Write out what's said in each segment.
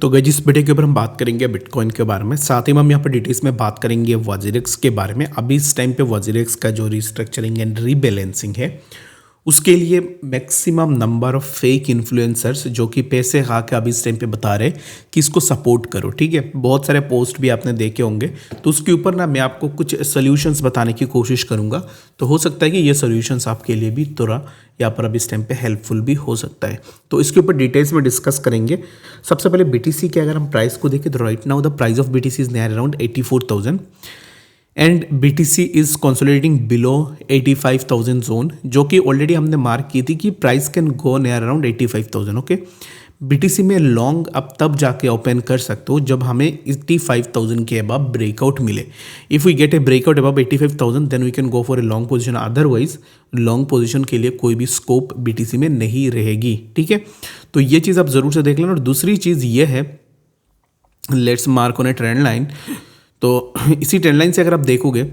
तो गाइस इस वीडियो के ऊपर हम बात करेंगे बिटकॉइन के बारे में, साथ ही में हम यहाँ पर डिटेल्स में बात करेंगे वजीरेक्स के बारे में। अभी इस टाइम पे वजीरेक्स का जो रिस्ट्रक्चरिंग एंड रीबैलेंसिंग है उसके लिए maximum number of fake influencers जो कि पैसे खा के अभी इस टाइम पे बता रहे कि इसको सपोर्ट करो, ठीक है। बहुत सारे पोस्ट भी आपने देखे होंगे, तो उसके ऊपर ना मैं आपको कुछ सोल्यूशंस बताने की कोशिश करूंगा। तो हो सकता है कि ये सोल्यूशंस आपके लिए भी थोड़ा यहाँ पर अभी इस टाइम पे हेल्पफुल भी हो सकता है। तो इसके ऊपर डिटेल्स में डिस्कस करेंगे। सबसे पहले बीटीसी के अगर हम प्राइस को देखें तो right now the price of BTC is near around 84,000 and BTC is consolidating below 85,000 zone, जो कि ऑलरेडी हमने मार्क की थी कि price can go near around 85,000। Okay, BTC में लॉन्ग अब तब जाके ओपन कर सकते हो जब हमें 85,000 के अबव ब्रेकआउट मिले। If we get a breakout above 85,000 then we can go for a long position, otherwise long position के लिए कोई भी स्कोप BTC में नहीं रहेगी, ठीक है। तो ये चीज़ आप ज़रूर से देख लेना। और दूसरी चीज़ ये है, let's mark on A trend line. तो इसी ट्रेंड लाइन से अगर आप देखोगे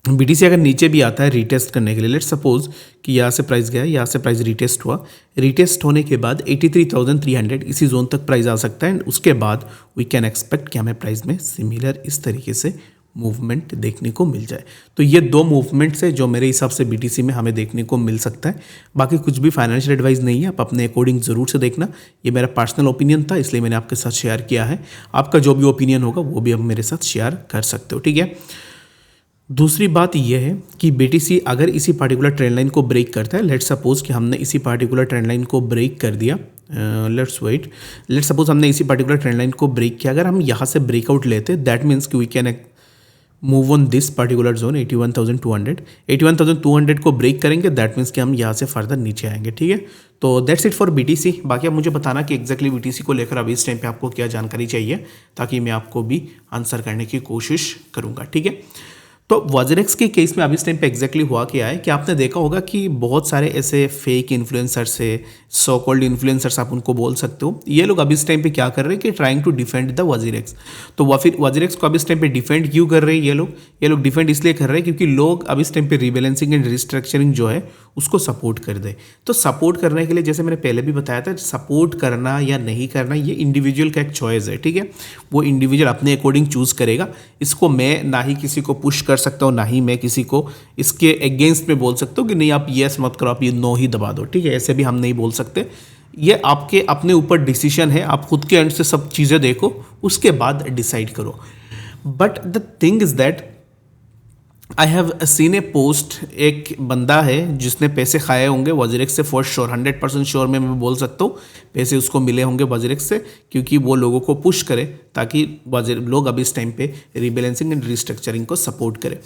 BTC अगर नीचे भी आता है रीटेस्ट करने के लिए, लेट्स सपोज कि यहाँ से प्राइस गया, यहाँ से प्राइस रीटेस्ट हुआ, रीटेस्ट होने के बाद 83,300 इसी जोन तक प्राइस आ सकता है। एंड उसके बाद वी कैन एक्सपेक्ट कि हमें प्राइस में सिमिलर इस तरीके से मूवमेंट देखने को मिल जाए। तो ये दो मूवमेंट्स है जो मेरे हिसाब से BTC में हमें देखने को मिल सकता है। बाकी कुछ भी फाइनेंशियल एडवाइस नहीं है, आप अपने अकॉर्डिंग ज़रूर से देखना। ये मेरा पर्सनल ओपिनियन था, इसलिए मैंने आपके साथ शेयर किया है। आपका जो भी ओपिनियन होगा वो भी आप मेरे साथ शेयर कर सकते हो, ठीक है। दूसरी बात यह है कि BTC अगर इसी पार्टिकुलर ट्रेंड लाइन को ब्रेक करता है, लेट्स सपोज कि हमने इसी पार्टिकुलर ट्रेंड लाइन को ब्रेक कर दिया, लेट्स सपोज हमने इसी पार्टिकुलर ट्रेंड लाइन को ब्रेक किया, अगर हम यहाँ से ब्रेकआउट लेते दैट मीन्स कि we can move on this particular zone 81,200 को ब्रेक करेंगे, दैट मीन्स कि हम यहाँ से फर्दर नीचे आएंगे, ठीक है। तो दैट्स इट फॉर BTC। बाकी आप मुझे बताना कि एग्जैक्टली BTC को लेकर अभी इस टाइम पे आपको क्या जानकारी चाहिए, ताकि मैं आपको भी आंसर करने की कोशिश करूँगा, ठीक है। तो वजीरेक्स के केस में अभी इस टाइम पे एग्जैक्टली हुआ क्या है कि आपने देखा होगा कि बहुत सारे ऐसे फेक इन्फ्लुएंसर्स है, सो कॉल्ड इन्फ्लुएंसर्स आप उनको बोल सकते हो, ये लोग अभी इस टाइम पे क्या कर रहे हैं कि trying to defend the WazirX. तो फिर वजीरेक्स को अभी इस टाइम पे डिफेंड क्यों कर रहे हैं ये लोग डिफेंड इसलिए कर रहे हैं क्योंकि लोग अभी इस टाइम पे रीबैलेंसिंग एंड रिस्ट्रक्चरिंग जो है उसको सपोर्ट कर दे। तो सपोर्ट करने के लिए जैसे मैंने पहले भी बताया था, सपोर्ट करना या नहीं करना ये इंडिविजुअल का एक चॉइस है, ठीक है। वो इंडिविजुअल अपने अकॉर्डिंग चूज करेगा। इसको मैं ना ही किसी को पुश कर सकता हूँ, ना ही मैं किसी को इसके अगेंस्ट में बोल सकता हूँ कि नहीं आप यस मत करो, आप ये नो ही दबा दो, ठीक है। ऐसे भी हम नहीं बोल सकते। ये आपके अपने ऊपर डिसीजन है, आप खुद के एंड से सब चीज़ें देखो, उसके बाद डिसाइड करो। But the thing is that I have seen A post, एक बंदा है जिसने पैसे खाए होंगे वजीरेक्स से, फॉर श्योर 100% श्योर मैं बोल सकता हूँ पैसे उसको मिले होंगे वजीरेक्स से, क्योंकि वो लोगों को पुश करे ताकि लोग अभी इस टाइम पे रीबैलेंसिंग एंड रिस्ट्रक्चरिंग को सपोर्ट करें।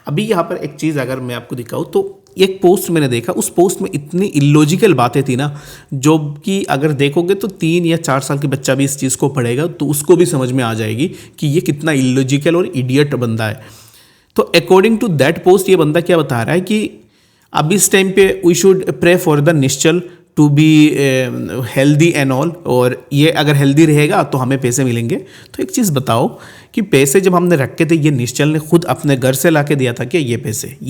अभी यहाँ पर एक चीज़ अगर मैं आपको दिखाऊँ तो एक पोस्ट मैंने देखा, उस पोस्ट में इतनी इलॉजिकल बातें थी ना, जो कि अगर देखोगे तो 3 या 4 साल के बच्चा भी इस चीज़ को पढ़ेगा तो उसको भी समझ में आ जाएगी कि ये कितना इलॉजिकल और इडियट बंदा है। तो अकॉर्डिंग टू दैट पोस्ट ये बंदा क्या बता रहा है कि अब इस टाइम पे we should pray for the Nishchal to be healthy and all, और ये अगर हेल्दी रहेगा तो हमें पैसे मिलेंगे। तो एक चीज़ बताओ कि पैसे जब हमने रखे थे, ये निश्चल ने खुद अपने घर से ला के दिया था क्या? ये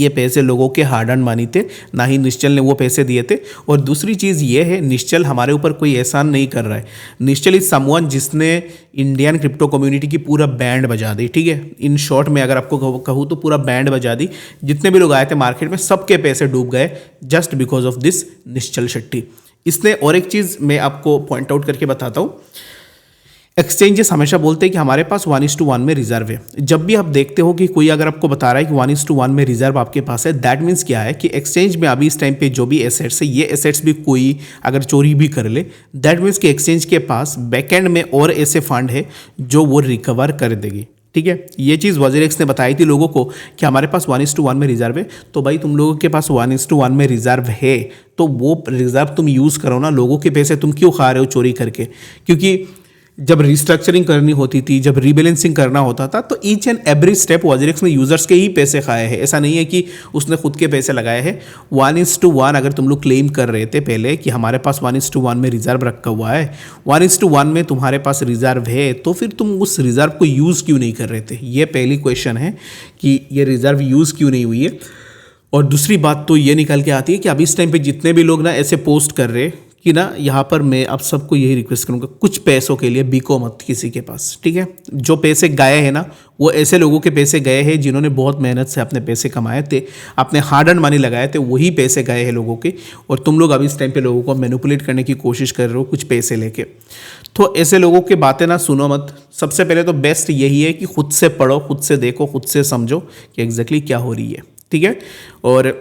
पैसे लोगों के हार्ड अर्न मनी थे, ना ही निश्चल ने वो पैसे दिए थे। और दूसरी चीज़ ये है, निश्चल हमारे ऊपर कोई एहसान नहीं कर रहा है। निश्चल इज समवन जिसने इंडियन क्रिप्टो कम्युनिटी की पूरा बैंड बजा दी, ठीक है। इन शॉर्ट में अगर आपको कहूँ तो पूरा बैंड बजा दी। जितने भी लोग आए थे मार्केट में सबके पैसे डूब गए जस्ट बिकॉज ऑफ दिस निश्चल शेट्टी। इसने और एक चीज़ मैं आपको पॉइंट आउट करके बताता हूँ, एक्सचेंजेस हमेशा बोलते हैं कि हमारे पास 1:1 में रिजर्व है। जब भी आप देखते हो कि कोई अगर आपको बता रहा है कि 1:1 में रिजर्व आपके पास है, दैट मीन्स क्या है कि एक्सचेंज में अभी इस टाइम पे जो भी एसेट्स है, ये एसेट्स भी कोई अगर चोरी भी कर ले, दैट मीन्स कि एक्सचेंज के पास बैकएंड में और ऐसे फंड है जो वो रिकवर कर देगी, ठीक है। ये चीज़ वजीरेक्स ने बताई थी लोगों को कि हमारे पास 1:1 में रिजर्व है। तो भाई तुम लोगों के पास 1:1 में रिजर्व है तो वो रिजर्व तुम यूज़ करो ना। लोगों के पैसे तुम क्यों खा रहे हो चोरी करके? क्योंकि जब रिस्ट्रक्चरिंग करनी होती थी, जब रीबैलेंसिंग करना होता था, तो each and every step WazirX ने यूजर्स के ही पैसे खाए हैं। ऐसा नहीं है कि उसने खुद के पैसे लगाए हैं। 1:1 अगर तुम लोग क्लेम कर रहे थे पहले कि हमारे पास 1:1 में रिजर्व रखा हुआ है, 1:1 में तुम्हारे पास रिजर्व है, तो फिर तुम उस रिजर्व को यूज़ क्यों नहीं कर रहे थे? ये पहली क्वेश्चन है कि ये रिजर्व यूज़ क्यों नहीं हुई है। और दूसरी बात तो ये निकल के आती है कि अभी इस टाइम पे जितने भी लोग ना ऐसे पोस्ट कर रहे कि ना यहाँ पर मैं आप सबको यही रिक्वेस्ट करूँगा, कुछ पैसों के लिए बिको मत किसी के पास, ठीक है। जो पैसे गए हैं ना वो ऐसे लोगों के पैसे गए हैं जिन्होंने बहुत मेहनत से अपने पैसे कमाए थे, अपने हार्ड अर्न मनी लगाए थे, वही पैसे गए हैं लोगों के। और तुम लोग अभी इस टाइम पे लोगों को मैनिपुलेट करने की कोशिश कर रहे हो कुछ पैसे लेके। तो ऐसे लोगों की बातें ना सुनो मत। सबसे पहले तो बेस्ट यही है कि खुद से पढ़ो, खुद से देखो, खुद से समझो कि एग्जैक्टली क्या हो रही है, ठीक है। और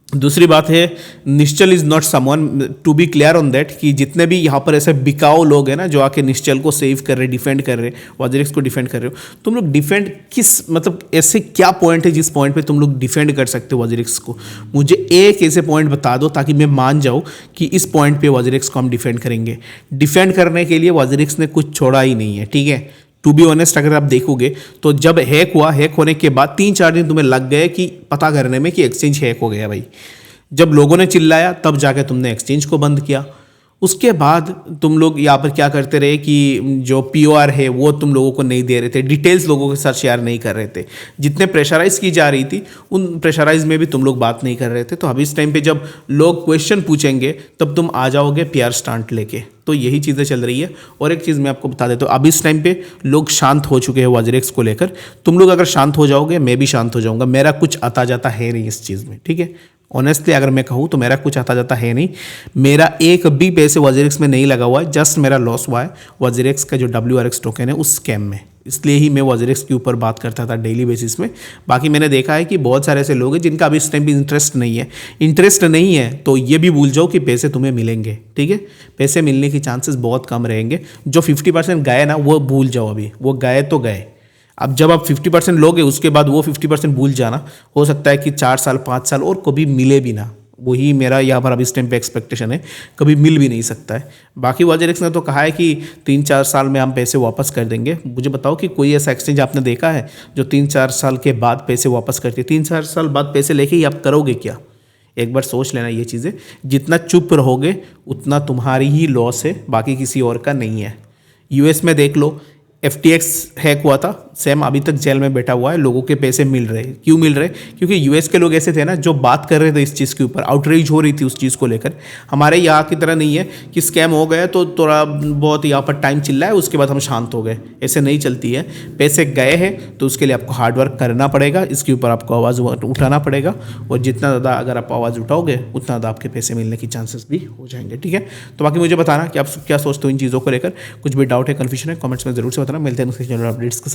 दूसरी बात है, Nishchal is not someone, to be clear on that, कि जितने भी यहाँ पर ऐसे बिकाऊ लोग हैं ना जो आके निश्चल को सेव कर रहे, डिफेंड कर रहे, वॉजरिक्स को डिफेंड कर रहे हो, तुम लोग डिफेंड किस, मतलब ऐसे क्या पॉइंट है जिस पॉइंट पे तुम लोग डिफेंड कर सकते हो वॉजरिक्स को? मुझे एक ऐसे पॉइंट बता दो ताकि मैं मान जाऊँ कि इस पॉइंट पे वॉजरिक्स को हम डिफेंड करेंगे। डिफेंड करने के लिए वॉजरिक्स ने कुछ छोड़ा ही नहीं है, ठीक है। टू बी ऑनेस्ट, अगर आप देखोगे तो जब हैक हुआ, हैक होने के बाद 3-4 दिन तुम्हें लग गए कि पता करने में कि एक्सचेंज हैक हो गया भाई। जब लोगों ने चिल्लाया तब जाके तुमने एक्सचेंज को बंद किया। उसके बाद तुम लोग यहाँ पर क्या करते रहे कि जो POR है वो तुम लोगों को नहीं दे रहे थे, डिटेल्स लोगों के साथ शेयर नहीं कर रहे थे। जितने प्रेशराइज की जा रही थी उन प्रेशराइज में भी तुम लोग बात नहीं कर रहे थे। तो अभी इस टाइम पे जब लोग क्वेश्चन पूछेंगे तब तुम आ जाओगे PR स्टांट लेके। तो यही चीज़ें चल रही है। और एक चीज़ मैं आपको बता देता हूँ, अभी इस टाइम पे लोग शांत हो चुके हैं वॉजरिक्स को लेकर। तुम लोग अगर शांत हो जाओगे मैं भी शांत हो जाऊँगा। मेरा कुछ आता जाता है नहीं इस चीज़ में, ठीक है। ऑनेस्टली अगर मैं कहूँ तो मेरा कुछ आता जाता है नहीं। मेरा एक भी पैसे वॉजरिक्स में नहीं लगा हुआ है, जस्ट मेरा लॉस हुआ है वॉजरिक्स का जो WRX टोकन है उस स्कैम में। इसलिए ही मैं वॉजरिक्स के ऊपर बात करता था डेली बेसिस में। बाकी मैंने देखा है कि बहुत सारे ऐसे लोग हैं जिनका अभी इस टाइम पे इंटरेस्ट नहीं है तो ये भी भूल जाओ कि पैसे तुम्हें मिलेंगे, ठीक है। पैसे मिलने की चांसेस बहुत कम रहेंगे। जो 50% गए ना वो भूल जाओ, अभी वो गए तो गए। अब जब आप 50% लोगे उसके बाद वो 50% भूल जाना, हो सकता है कि 4 साल 5 साल और कभी मिले भी ना। वही मेरा यहाँ पर अब इस टाइम पे एक्सपेक्टेशन है, कभी मिल भी नहीं सकता है। बाकी वॉजरिक्स ने तो कहा है कि 3-4 साल में हम पैसे वापस कर देंगे। मुझे बताओ कि कोई ऐसा एक्सचेंज आपने देखा है जो 3-4 साल के बाद पैसे वापस करती है? 3-4 साल बाद पैसे लेके ही आप करोगे क्या? एक बार सोच लेना ये चीज़ें। जितना चुप रहोगे उतना तुम्हारी ही लॉस है, बाकी किसी और का नहीं है। US में देख लो, FTX हैक हुआ था, सैम अभी तक जेल में बैठा हुआ है, लोगों के पैसे मिल रहे। क्यों मिल रहे? क्योंकि US के लोग ऐसे थे ना जो बात कर रहे थे इस चीज़ के ऊपर, आउटरीच हो रही थी उस चीज़ को लेकर। हमारे यहाँ की तरह नहीं है कि स्कैम हो गया तो थोड़ा बहुत यहाँ पर टाइम चिल्ला है उसके बाद हम शांत हो गए, ऐसे नहीं चलती है। पैसे गए हैं तो उसके लिए आपको हार्डवर्क करना पड़ेगा, इसके ऊपर आपको आवाज़ उठाना पड़ेगा। और जितना ज़्यादा अगर आप आवाज़ उठाओगे उतना ज़्यादा आपके पैसे मिलने की चांसेस भी हो जाएंगे, ठीक है। तो बाकी मुझे बताना कि आप क्या सोचते हो इन चीज़ों को लेकर। कुछ भी डाउट है, कन्फ्यूजन है, कमेंट्स में जरूर से बताना। मिलते हैं अपडेट्स के साथ।